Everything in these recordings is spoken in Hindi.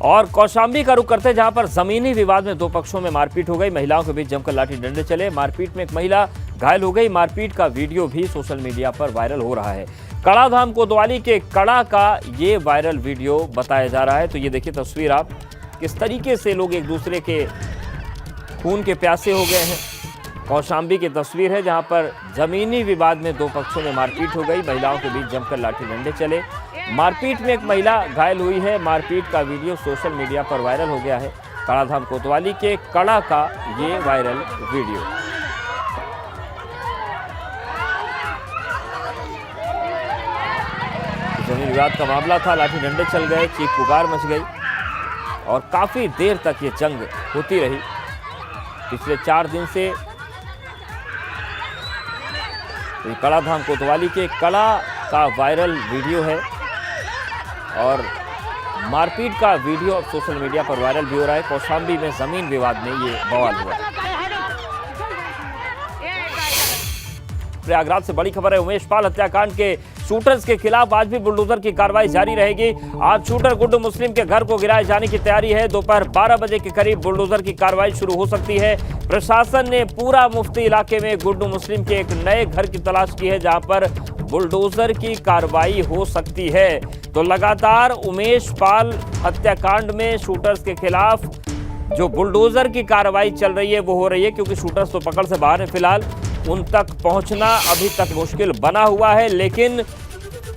और कौशाम्बी का रुख करते हैं, जहां पर जमीनी विवाद में दो पक्षों में मारपीट हो गई। महिलाओं के बीच जमकर लाठी डंडे चले। मारपीट में एक महिला घायल हो गई। मारपीट का वीडियो भी सोशल मीडिया पर वायरल हो रहा है। कड़ाधाम कोतवाली के कड़ा का ये वायरल वीडियो बताया जा रहा है। तो ये देखिए तस्वीर आप, किस तरीके से लोग एक दूसरे के खून के प्यासे हो गए हैं। कौशाम्बी की तस्वीर है, जहां पर जमीनी विवाद में दो पक्षों में मारपीट हो गई। महिलाओं के बीच जमकर लाठी डंडे चले। मारपीट में एक महिला घायल हुई है। मारपीट का वीडियो सोशल मीडिया पर वायरल हो गया है। कड़ाधाम कोतवाली के कड़ा का ये वायरल वीडियो। जमीन विवाद का मामला था, लाठी डंडे चल गए, चीख पुकार मच गई और काफी देर तक ये जंग होती रही। पिछले 4 दिन से कड़ाधाम कोतवाली के कड़ा का वायरल वीडियो है और मारपीट का वीडियो अब सोशल मीडिया पर वायरल भी हो रहा है। कौशाम्बी में जमीन विवाद में ये बवाल हुआ। प्रयागराज से बड़ी खबर है। उमेश पाल हत्याकांड के शूटर्स के खिलाफ आज भी बुलडोजर की कार्रवाई जारी रहेगी। आज शूटर गुड्डू मुस्लिम के घर को गिराए जाने की तैयारी है। दोपहर 12 बजे के करीब बुलडोजर की कार्रवाई शुरू हो सकती है। प्रशासन ने पूरा मुफ्ती इलाके में गुड्डू मुस्लिम के एक नए घर की तलाश की है, जहां पर बुलडोजर की कार्रवाई हो सकती है। तो लगातार उमेश पाल हत्याकांड में शूटर्स के खिलाफ जो बुलडोजर की कार्रवाई चल रही है वो हो रही है, क्योंकि शूटर्स तो पकड़ से बाहर है। फिलहाल उन तक पहुंचना अभी तक मुश्किल बना हुआ है, लेकिन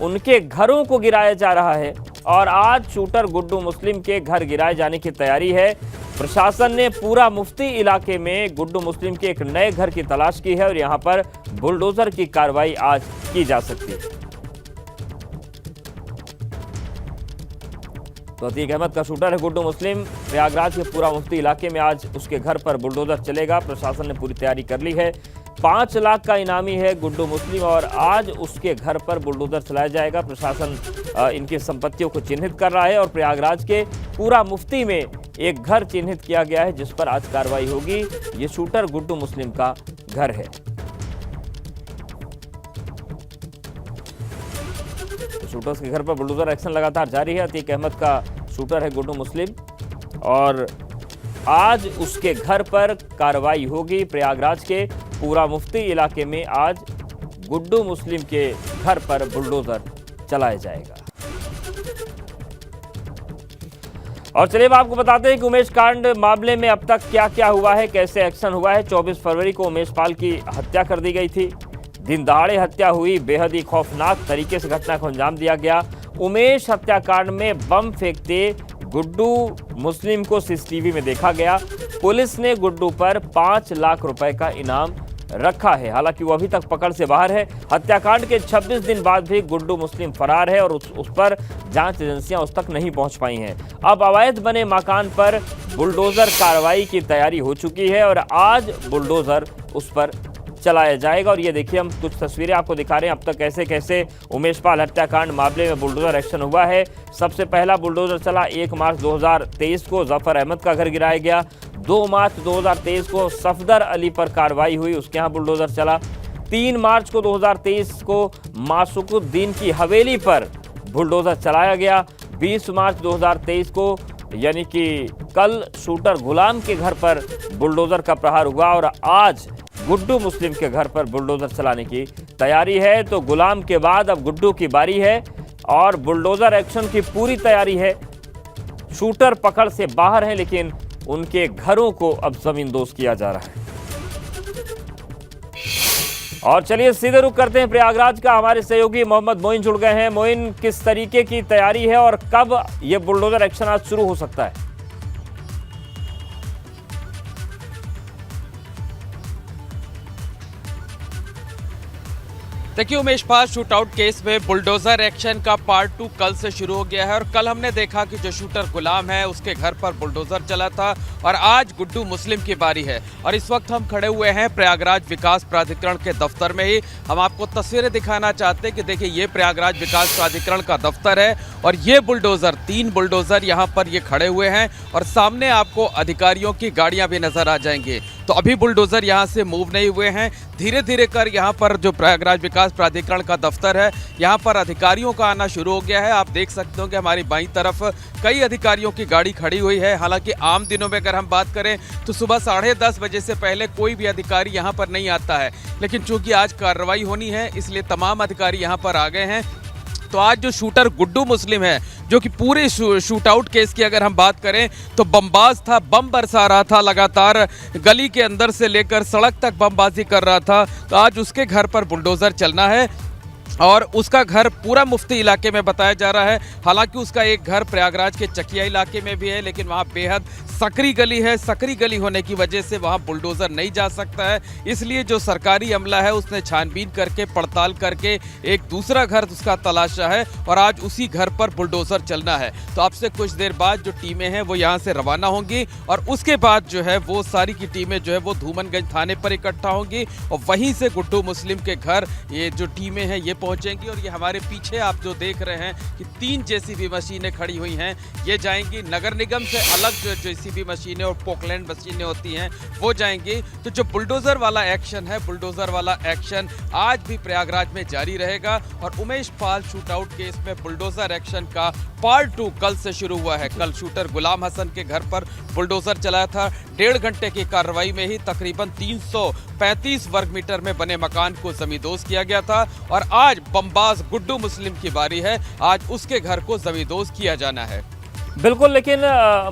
उनके घरों को गिराया जा रहा है और आज शूटर गुड्डू मुस्लिम के घर गिराए जाने की तैयारी है। प्रशासन ने पूरा मुफ्ती इलाके में गुड्डू मुस्लिम के एक नए घर की तलाश की है और यहां पर बुलडोजर की कार्रवाई आज की जा सकती है। तो अतीक अहमद का शूटर है गुड्डू मुस्लिम। प्रयागराज के पूरा मुफ्ती इलाके में आज उसके घर पर बुलडोजर चलेगा। प्रशासन ने पूरी तैयारी कर ली है। 5 लाख का इनामी है गुड्डू मुस्लिम और आज उसके घर पर बुलडोजर चलाया जाएगा। प्रशासन इनकी संपत्तियों को चिन्हित कर रहा है और प्रयागराज के पूरा मुफ्ती में एक घर चिन्हित किया गया है, जिस पर आज कार्रवाई होगी। ये शूटर गुड्डू मुस्लिम का घर है। शूटर्स के घर पर बुलडोजर एक्शन लगातार जारी है। अतीक अहमद का शूटर है गुड्डू मुस्लिम और आज उसके घर पर कार्रवाई होगी। प्रयागराज के पूरा मुफ्ती इलाके में आज गुड्डू मुस्लिम के घर पर बुलडोजर चलाया जाएगा। और चलिए अब आपको बताते हैं कि उमेश कांड मामले में अब तक क्या क्या हुआ है, कैसे एक्शन हुआ है। 24 फरवरी को उमेश पाल की हत्या कर दी गई थी। दिन दहाड़े हत्या हुई। बेहद ही खौफनाक तरीके से घटना को अंजाम दिया गया। उमेश हत्याकांड में बम फेंकते गुड्डू मुस्लिम को सीसीटीवी में देखा गया। पुलिस ने गुड्डू पर 5 लाख रुपए का इनाम रखा है। हालांकि वो अभी तक पकड़ से बाहर है। हत्याकांड के 26 दिन बाद भी गुड्डू मुस्लिम फरार है और उस पर जांच एजेंसियां उस तक नहीं पहुंच पाई हैं। अब अवैध बने मकान पर बुलडोजर कार्रवाई की तैयारी हो चुकी है और आज बुलडोजर उस पर चलाया जाएगा। और ये देखिए, हम कुछ तस्वीरें आपको दिखा रहे हैं अब तक कैसे कैसे उमेश पाल हत्याकांड मामले में बुलडोजर एक्शन हुआ है। सबसे पहला बुलडोजर चला 1 मार्च 2023 को जफर अहमद का घर गिराया गया। 2 मार्च 2023 को सफदर अली पर कार्रवाई हुई, उसके यहाँ बुलडोजर चला। 3 मार्च को 2023 को मासूकुद्दीन की हवेली पर बुलडोजर चलाया गया। 20 मार्च 2023 को यानी कि कल शूटर गुलाम के घर पर बुलडोजर का प्रहार हुआ और आज गुड्डू मुस्लिम के घर पर बुलडोजर चलाने की तैयारी है। तो गुलाम के बाद अब गुड्डू की बारी है और बुलडोजर एक्शन की पूरी तैयारी है। शूटर पकड़ से बाहर हैं, लेकिन उनके घरों को अब जमींदोज किया जा रहा है। और चलिए सीधे रुख करते हैं प्रयागराज का। हमारे सहयोगी मोहम्मद मोइन जुड़ गए हैं। मोइन, किस तरीके की तैयारी है और कब यह बुलडोजर एक्शन आज शुरू हो सकता है? देखिए, उमेश पाल शूटआउट केस में बुलडोजर एक्शन का पार्ट 2 कल से शुरू हो गया है और कल हमने देखा कि जो शूटर गुलाम है उसके घर पर बुलडोजर चला था और आज गुड्डू मुस्लिम की बारी है। और इस वक्त हम खड़े हुए हैं प्रयागराज विकास प्राधिकरण के दफ्तर में ही। हम आपको तस्वीरें दिखाना चाहते हैं कि देखिए, ये प्रयागराज विकास प्राधिकरण का दफ्तर है और ये बुलडोजर 3 बुलडोजर यहाँ पर ये खड़े हुए हैं और सामने आपको अधिकारियों की गाड़ियाँ भी नजर आ जाएंगी। तो अभी बुलडोजर यहाँ से मूव नहीं हुए हैं। धीरे धीरे कर यहाँ पर जो प्रयागराज विकास प्राधिकरण का दफ्तर है, यहाँ पर अधिकारियों का आना शुरू हो गया है। आप देख सकते हो कि हमारी बाईं तरफ कई अधिकारियों की गाड़ी खड़ी हुई है। हालांकि आम दिनों में अगर हम बात करें तो सुबह 10:30 बजे से पहले कोई भी अधिकारी यहाँ पर नहीं आता है, लेकिन चूंकि आज कार्रवाई होनी है इसलिए तमाम अधिकारी यहाँ पर आ गए हैं। तो आज जो शूटर गुड्डू मुस्लिम है, जो कि पूरे शूट आउट केस की अगर हम बात करें तो बमबाज था, बम बरसा रहा था, लगातार गली के अंदर से लेकर सड़क तक बमबाजी कर रहा था। तो आज उसके घर पर बुलडोजर चलना है और उसका घर पूरा मुफ्ती इलाके में बताया जा रहा है। हालांकि उसका एक घर प्रयागराज के चकिया इलाके में भी है, लेकिन वहां बेहद सकरी गली है। सकरी गली होने की वजह से वहां बुलडोजर नहीं जा सकता है, इसलिए जो सरकारी अमला है उसने छानबीन करके पड़ताल करके एक दूसरा घर उसका तलाशा है और आज उसी घर पर बुलडोजर चलना है। तो अब से कुछ देर बाद जो टीमें हैं वो यहाँ से रवाना होंगी और उसके बाद जो है वो सारी की टीमें जो है वो धूमनगंज थाने पर इकट्ठा होंगी और वहीं से गुड्डू मुस्लिम के घर ये जो टीमें हैं ये पहुंचेंगी। और ये हमारे पीछे आप जो देख रहे हैं कि 3 जेसीबी मशीनें खड़ी हुई हैं, ये जाएंगी नगर निगम से अलग। जो जेसीबी मशीनें और पोकलैंड मशीनें होती हैं वो जाएंगी। तो जो बुलडोजर वाला एक्शन है, बुलडोजर वाला एक्शन आज भी प्रयागराज में जारी रहेगा। और उमेश पाल शूटआउट केस में बुलडोजर एक्शन का पार्ट 2 कल से शुरू हुआ है। कल शूटर गुलाम हसन के घर पर बुलडोजर चलाया था। 1.5 घंटे की कार्रवाई में ही तकरीबन 335 वर्ग मीटर में बने मकान को जमींदोज किया गया था और आज बमबाज गुड्डू मुस्लिम की बारी है। आज उसके घर को जमींदोज किया जाना है। बिल्कुल, लेकिन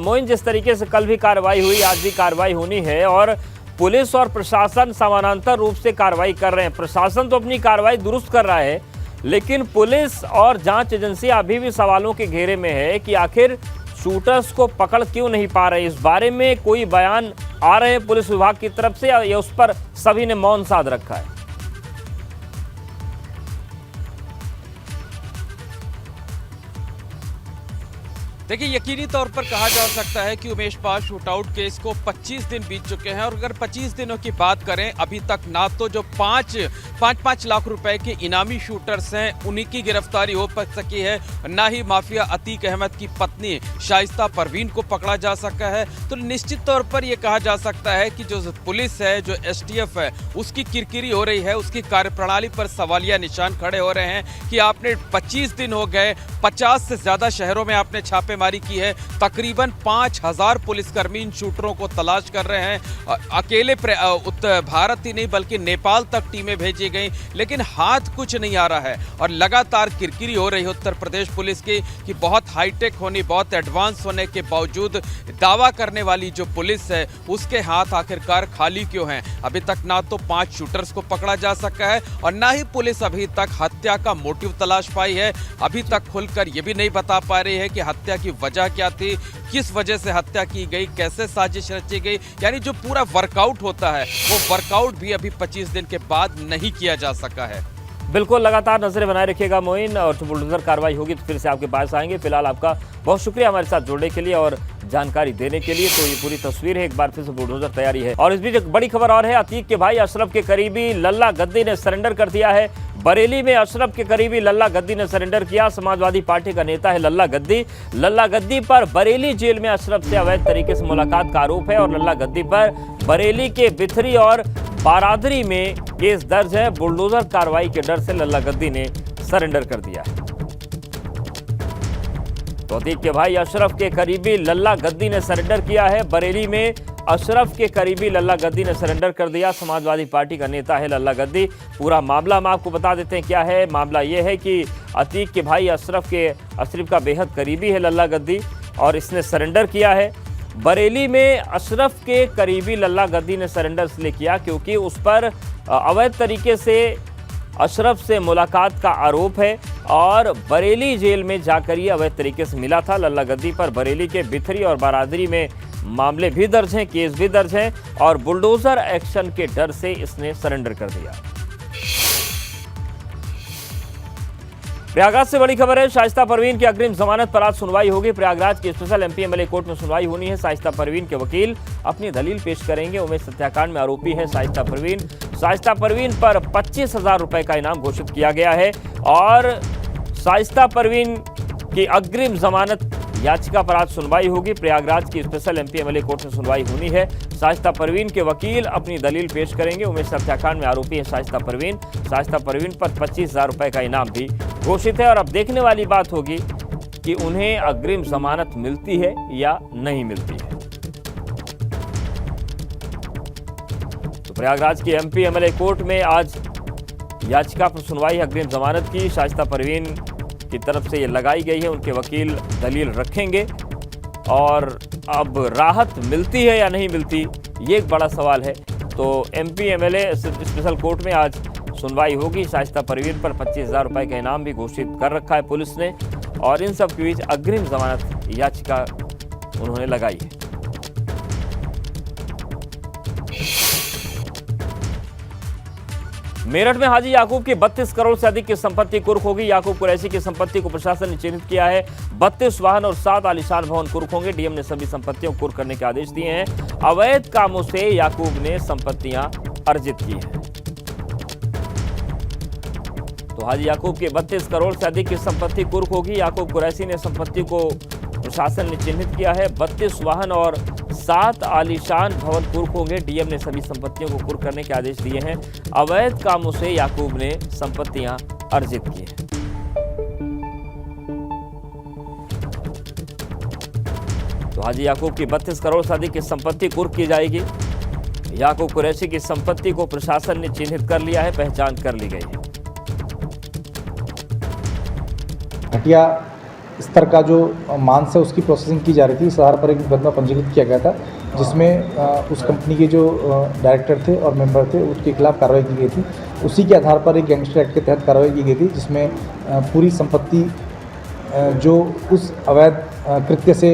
मोइन, जिस तरीके से कल भी कार्रवाई हुई, आज भी कार्रवाई होनी है और पुलिस और प्रशासन समानांतर रूप से कार्रवाई कर रहे हैं। प्रशासन तो अपनी कार्रवाई दुरुस्त कर रहा है, लेकिन पुलिस और जांच एजेंसी अभी भी सवालों के घेरे में है कि आखिर शूटर्स को पकड़ क्यों नहीं पा रहे। इस बारे में कोई बयान आ रहे हैं पुलिस विभाग की तरफ से या उस पर सभी ने मौन साध रखा है? देखिए, यकीनी तौर पर कहा जा सकता है कि उमेश पाल शूटआउट केस को 25 दिन बीत चुके हैं और अगर 25 दिनों की बात करें, अभी तक ना तो जो 5 लाख रुपए के इनामी शूटर्स हैं उन्हीं की गिरफ्तारी हो सकी है, ना ही माफिया अतीक अहमद की पत्नी शाइस्ता परवीन को पकड़ा जा सका है। तो निश्चित तौर पर यह कहा जा सकता है कि जो पुलिस है, जो एसटीएफ है, उसकी किरकिरी हो रही है, उसकी कार्यप्रणाली पर सवालिया निशान खड़े हो रहे हैं कि आपने 25 दिन हो गए, 50 से ज्यादा शहरों में आपने छापेमारी की है, तकरीबन 5000 पुलिसकर्मी इन शूटरों को तलाश कर रहे हैं। अकेले उत्तर भारत ही नहीं बल्कि नेपाल तक टीमें भेजी गई, लेकिन हाथ कुछ नहीं आ रहा है और लगातार किरकिरी हो रही है उत्तर प्रदेश पुलिस की कि बहुत हाईटेक होने, बहुत एडवांस होने के बावजूद दावा करने वाली जो पुलिस है उसके हाथ आखिरकार खाली क्यों हैं। अभी तक ना तो 5 शूटर्स को पकड़ा जा सका है और ना ही पुलिस अभी तक हत्या का मोटिव तलाश पाई है। अभी तक खुलकर यह भी नहीं बता पा रही है कि हत्या की वजह क्या थी, किस वजह से हत्या की गई, कैसे साजिश रची गई। यानी जो पूरा वर्कआउट होता है वो वर्कआउट भी अभी 25 दिन के बाद नहीं किया जा सका है। बिल्कुल, लगातार नजरें बनाए रखिएगा मोइन, और जो बुलडोजर कार्रवाई होगी तो फिर से आपके पास आएंगे। फिलहाल आपका बहुत शुक्रिया हमारे साथ जुड़ने के लिए और जानकारी देने के लिए। तो ये पूरी तस्वीर है, एक बार फिर से बुलडोजर तैयारी है। और इस बीच एक बड़ी खबर और है, अतीक के भाई अशरफ के करीबी लल्ला गद्दी ने सरेंडर कर दिया है। बरेली में अशरफ के करीबी लल्ला गद्दी ने सरेंडर किया। समाजवादी पार्टी का नेता है लल्ला गद्दी। लल्ला गद्दी पर बरेली जेल में अशरफ से अवैध तरीके से मुलाकात का आरोप है और लल्ला गद्दी पर बरेली के बिथरी और बारादरी में केस दर्ज है। बुलडोजर कार्रवाई के डर से लल्ला गद्दी ने सरेंडर कर दिया है। तो अतीक के भाई अशरफ के करीबी लल्ला गद्दी ने सरेंडर किया है। बरेली में अशरफ के करीबी लल्ला गद्दी ने सरेंडर कर दिया। समाजवादी पार्टी का नेता है लल्ला गद्दी। पूरा मामला हम आपको बता देते हैं क्या है। मामला यह है कि अतीक के भाई अशरफ का बेहद करीबी है लल्ला गद्दी और इसने सरेंडर किया है। बरेली में अशरफ के करीबी लल्ला गद्दी ने सरेंडर इसलिए किया क्योंकि उस पर अवैध तरीके से अशरफ से मुलाकात का आरोप है और बरेली जेल में जाकर ये अवैध तरीके से मिला था। लल्ला गद्दी पर बरेली के बिथरी और बारादरी में मामले भी दर्ज हैं, केस भी दर्ज हैं और बुलडोजर एक्शन के डर से इसने सरेंडर कर दिया। प्रयागराज से बड़ी खबर है, शाइस्ता परवीन की अग्रिम जमानत पर आज सुनवाई होगी। प्रयागराज की स्पेशल एमपी एमएलए कोर्ट में सुनवाई होनी है। शाइस्ता परवीन के वकील अपनी दलील पेश करेंगे। उमेश हत्याकांड में आरोपी है शाइस्ता परवीन। शाइस्ता परवीन पर 25,000 रुपए का इनाम घोषित किया गया है और शाइस्ता परवीन की अग्रिम जमानत याचिका पर आज सुनवाई होगी। प्रयागराज की स्पेशल एमपी-एमएलए कोर्ट में सुनवाई होनी है। शाइस्ता परवीन के वकील अपनी दलील पेश करेंगे। उमेश हत्याकांड में आरोपी है शाइस्ता परवीन। शाइस्ता परवीन पर 25,000 रुपए का इनाम भी घोषित है और अब देखने वाली बात होगी कि उन्हें अग्रिम जमानत मिलती है या नहीं मिलती है। तो प्रयागराज की एमपी-एमएलए कोर्ट में आज याचिका पर सुनवाई अग्रिम जमानत की। शाइस्ता परवीन की तरफ से ये लगाई गई है, उनके वकील दलील रखेंगे और अब राहत मिलती है या नहीं मिलती, ये एक बड़ा सवाल है। तो एमपी-एमएलए स्पेशल कोर्ट में आज सुनवाई होगी। शाइस्ता परवीन पर 25,000 रुपए का इनाम भी घोषित कर रखा है पुलिस ने और इन सब के बीच अग्रिम जमानत याचिका उन्होंने लगाई है। मेरठ में हाजी याकूब की 32 करोड़ से अधिक की संपत्ति कुर्क होगी। याकूब कुरैशी की संपत्ति को प्रशासन ने चिन्हित किया है। 32 वाहन और 7 आलीशान भवन कुर्क होंगे। डीएम ने सभी संपत्तियों को कुर्क करने के आदेश दिए हैं। अवैध कामों से याकूब ने संपत्तियां अर्जित की हैं। तो हाजी याकूब की 32 करोड़ से अधिक की संपत्ति कुर्क होगी। याकूब कुरैशी ने संपत्ति को प्रशासन ने चिन्हित किया है। 32 वाहन और 7 आलीशान भवन कुर्क होंगे। डीएम ने सभी संपत्तियों को कुर्क करने के आदेश दिए हैं। अवैध कामों से याकूब ने संपत्तियां अर्जित की हैं। तो हाजी याकूब की 32 करोड़ से अधिक की संपत्ति कुर्क की जाएगी। याकूब कुरैशी की संपत्ति को प्रशासन ने चिन्हित कर लिया है, पहचान कर ली गई है। घटिया स्तर का जो मांस है उसकी प्रोसेसिंग की जा रही थी। इस आधार पर एक मुकदमा पंजीकृत किया गया था जिसमें उस कंपनी के जो डायरेक्टर थे और मेंबर थे उसके खिलाफ कार्रवाई की गई थी। उसी के आधार पर एक गैंगस्टर एक्ट के तहत कार्रवाई की गई थी जिसमें पूरी संपत्ति जो उस अवैध कृत्य से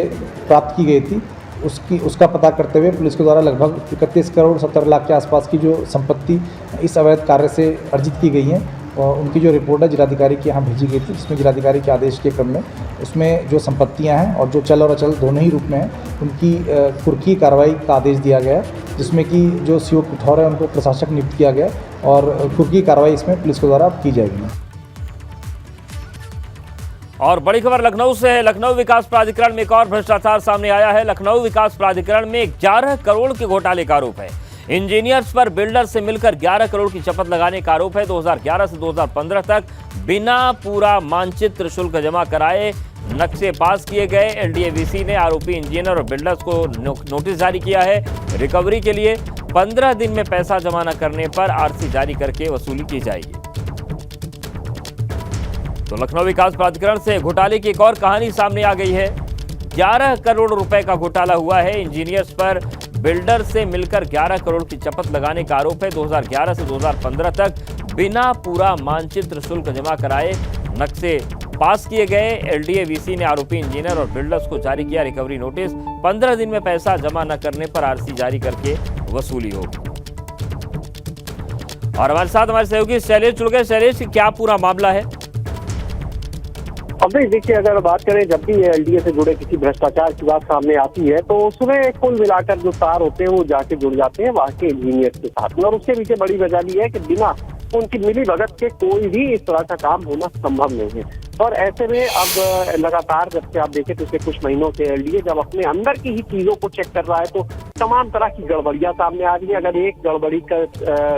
प्राप्त की गई थी उसका पता करते हुए पुलिस के द्वारा लगभग 31 करोड़ 70 लाख के आसपास की जो संपत्ति इस अवैध कार्य से अर्जित की गई हैं और उनकी जो रिपोर्ट है जिलाधिकारी के यहाँ भेजी गई थी, जिसमें जिलाधिकारी के आदेश के क्रम में उसमें जो संपत्तियां हैं और जो चल और अचल दोनों ही रूप में हैं उनकी कुर्की कार्रवाई का आदेश दिया गया, जिसमें कि जो सीओ पिथौर है उनको प्रशासक नियुक्त किया गया और कुर्की कार्रवाई इसमें पुलिस के द्वारा की जाएगी। और बड़ी खबर लखनऊ से है। लखनऊ विकास प्राधिकरण में एक और भ्रष्टाचार सामने आया है। लखनऊ विकास प्राधिकरण में 11 करोड़ के घोटाले का आरोप है। इंजीनियर्स पर बिल्डर से मिलकर 11 करोड़ की शपथ लगाने का आरोप है। 2011 से 2015 तक बिना पूरा मानचित्र शुल्क जमा कराए नक्शे पास किए गए। एलडीएवीसी ने आरोपी इंजीनियर और बिल्डर्स को नोटिस जारी किया है। रिकवरी के लिए 15 दिन में पैसा जमा न करने पर आरसी जारी करके वसूली की जाएगी। तो लखनऊ विकास प्राधिकरण से घोटाले की एक और कहानी सामने आ गई है। 11 करोड़ रुपए का घोटाला हुआ है। इंजीनियर्स पर बिल्डर से मिलकर 11 करोड़ की शपथ लगाने का आरोप है। 2011 से 2015 तक बिना पूरा मानचित्र शुल्क जमा कराए नक्शे पास किए गए। एलडीएवीसी ने आरोपी इंजीनियर और बिल्डर्स को जारी किया रिकवरी नोटिस। 15 दिन में पैसा जमा न करने पर आरसी जारी करके वसूली होगी। और हमारे साथ हमारे सहयोगी शैलेश जुड़ गए। शैलेश, क्या पूरा मामला है? अब देखिए, अगर बात करें जब भी एलडीए से जुड़े किसी भ्रष्टाचार की बात सामने आती है तो उसमें कुल मिलाकर जो तार होते हैं वो जाके जुड़ जाते हैं वहाँ के इंजीनियर्स के साथ में, और उसके पीछे बड़ी वजह भी है कि बिना उनकी मिली भगत के कोई भी इस तरह का काम होना संभव नहीं है। और ऐसे में अब लगातार जब से आप देखें पिछले कुछ महीनों से एलडीए जब अपने अंदर की ही चीजों को चेक कर रहा है तो तमाम तरह की गड़बड़ियां सामने आ रही है। अगर एक गड़बड़ी का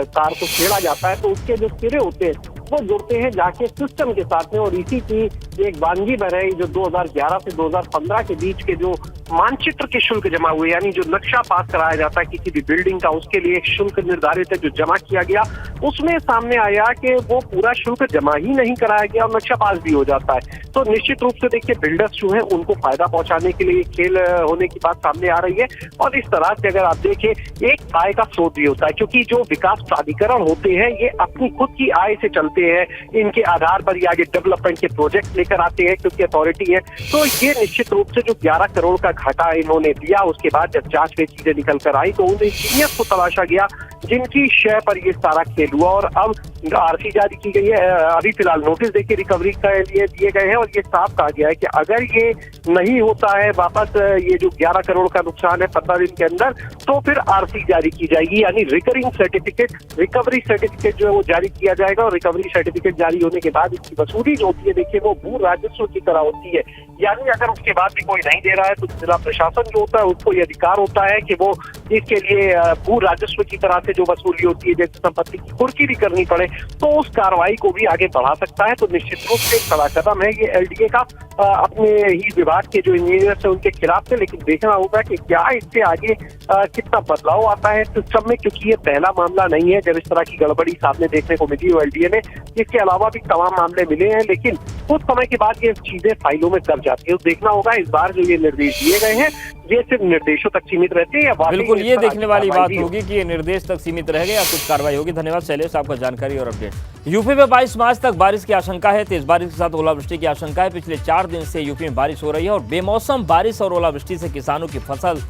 तार को छेड़ा जाता है तो उसके जो सिरे होते हैं वो जुड़ते हैं जाके सिस्टम के साथ में, और इसी की एक वानगी बन रही जो 2011 से 2015 के बीच के जो मानचित्र के शुल्क जमा हुए, यानी जो नक्शा पास कराया जाता है किसी भी बिल्डिंग का, उसके लिए एक शुल्क निर्धारित है जो जमा किया गया, उसमें सामने आया कि वो पूरा शुल्क जमा ही नहीं कराया गया और नक्शा पास भी हो जाता है। तो निश्चित रूप से देखिए बिल्डर्स जो है उनको फायदा पहुंचाने के लिए खेल होने की बात सामने आ रही है। और इस तरह से अगर आप देखें एक आय का स्रोत भी होता है, क्योंकि जो विकास प्राधिकरण होते हैं ये अपनी खुद की आय से चलते हैं, इनके आधार पर ये आगे डेवलपमेंट के प्रोजेक्ट लेकर आते हैं क्योंकि अथॉरिटी है। तो ये निश्चित रूप से जो 11 करोड़ का घाटा इन्होंने दिया, उसके बाद जब जांच में चीजें निकल कर आई तो उन इंजीनियर्स को तलाशा गया जिनकी शय पर ये सारा खेल हुआ। और अब आरसी जारी की गई है, अभी फिलहाल नोटिस देखिए रिकवरी के लिए दिए गए हैं और ये साफ कहा गया है कि अगर ये नहीं होता है वापस ये जो 11 करोड़ का नुकसान है 15 दिन के अंदर, तो फिर आरसी जारी की जाएगी, यानी रिकरिंग सर्टिफिकेट, रिकवरी सर्टिफिकेट जो है वो जारी किया जाएगा। और रिकवरी सर्टिफिकेट जारी होने के बाद इसकी वसूली जो होती है देखिए वो भू राजस्व की तरह होती है, यानी अगर उसके बाद भी कोई नहीं दे रहा है तो जिला प्रशासन जो होता है उसको ये अधिकार होता है कि वो इसके लिए भू राजस्व की तरह से जो वसूली होती है, जैसे संपत्ति की कुर्की भी करनी पड़े, तो उस कार्रवाई को भी आगे बढ़ा सकता है। तो निश्चित रूप से एक बड़ा कदम है ये एलडीए का, अपने ही विभाग के जो इंजीनियर्स है उनके खिलाफ थे, लेकिन देखना होगा कि क्या इससे आगे कितना बदलाव आता है सिस्टम में, क्योंकि ये पहला मामला नहीं है जब इस तरह की गड़बड़ी सामने देखने को मिली हो एलडीए ने। इसके अलावा भी तमाम मामले मिले हैं, लेकिन कुछ समय के बाद ये चीजें फाइलों में दर्ज जाती है। तो देखना होगा इस बार जो ये निर्देश दिए गए हैं ये सिर्फ निर्देशों तक सीमित रहते हैं या वाकई बिल्कुल में ये इस तरह देखने की वाली बात कार्रवाई भी होगी कि ये निर्देश तक सीमित रहेगा या कुछ कार्रवाई होगी। धन्यवाद शैलेश आपका जानकारी और अपडेट। यूपी में 22 मार्च तक बारिश की आशंका है, तेज बारिश के साथ ओलावृष्टि की आशंका है। पिछले 4 दिन से यूपी में बारिश हो रही है और बेमौसम बारिश और ओलावृष्टि से किसानों की फसल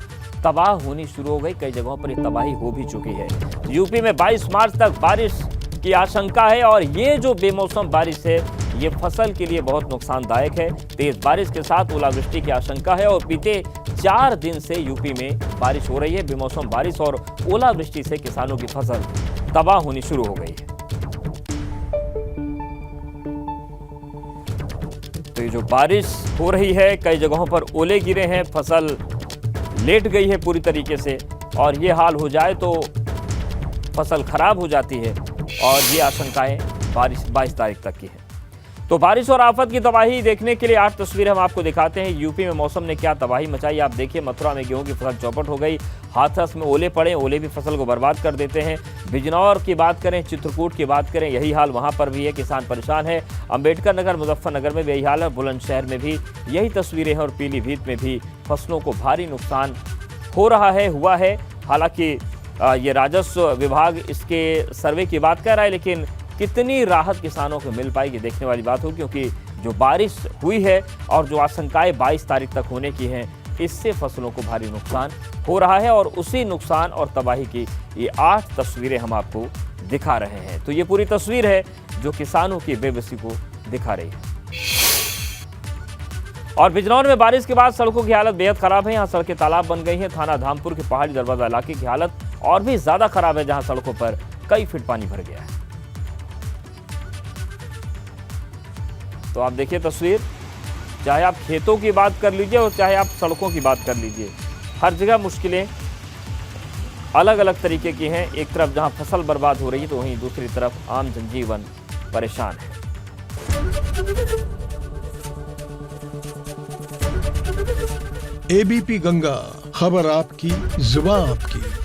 तबाह होनी शुरू हो गई, कई जगहों पर ये तबाही हो भी चुकी है। यूपी में 22 मार्च तक बारिश की आशंका है और ये जो बेमौसम बारिश है ये फसल के लिए बहुत नुकसानदायक है। तेज बारिश के साथ ओलावृष्टि की आशंका है और बीते 4 दिन से यूपी में बारिश हो रही है। बेमौसम बारिश और ओलावृष्टि से किसानों की फसल तबाह होनी शुरू हो गई है। तो ये जो बारिश हो रही है, कई जगहों पर ओले गिरे हैं, फसल लेट गई है पूरी तरीके से और ये हाल हो जाए तो फसल खराब हो जाती है और ये आशंकाएं 22 तारीख तक की है। तो बारिश और आफत की तबाही देखने के लिए 8 तस्वीरें हम आपको दिखाते हैं। यूपी में मौसम ने क्या तबाही मचाई आप देखिए। मथुरा में गेहूं की फसल चौपट हो गई, हाथरस में ओले पड़े, ओले भी फसल को बर्बाद कर देते हैं। बिजनौर की बात करें, चित्रकूट की बात करें, यही हाल वहां पर भी है, किसान परेशान है। अंबेडकर नगर, मुजफ्फरनगर में भी यही हाल है, बुलंदशहर में भी यही तस्वीरें हैं और पीलीभीत में भी फसलों को भारी नुकसान हो रहा है, हुआ है। हालांकि ये राजस्व विभाग इसके सर्वे की बात कर रहा है, लेकिन कितनी राहत किसानों को मिल पाएगी देखने वाली बात हो, क्योंकि जो बारिश हुई है और जो आशंकाएं 22 तारीख तक होने की हैं, इससे फसलों को भारी नुकसान हो रहा है और उसी नुकसान और तबाही की ये 8 तस्वीरें हम आपको दिखा रहे हैं। तो ये पूरी तस्वीर है जो किसानों की बेबसी को दिखा रही है। और बिजनौर में बारिश के बाद सड़कों की हालत बेहद खराब है, यहाँ सड़कें तालाब बन गई हैं। थाना धामपुर के पहाड़ी दरवाजा इलाके की हालत और भी ज्यादा खराब है, जहां सड़कों पर कई फीट पानी भर गया है। तो आप देखिए तस्वीर, चाहे आप खेतों की बात कर लीजिए और चाहे आप सड़कों की बात कर लीजिए, हर जगह मुश्किलें अलग अलग तरीके की हैं। एक तरफ जहां फसल बर्बाद हो रही है तो वहीं दूसरी तरफ आम जनजीवन परेशान है। एबीपी गंगा, खबर आपकी, जुबान आपकी।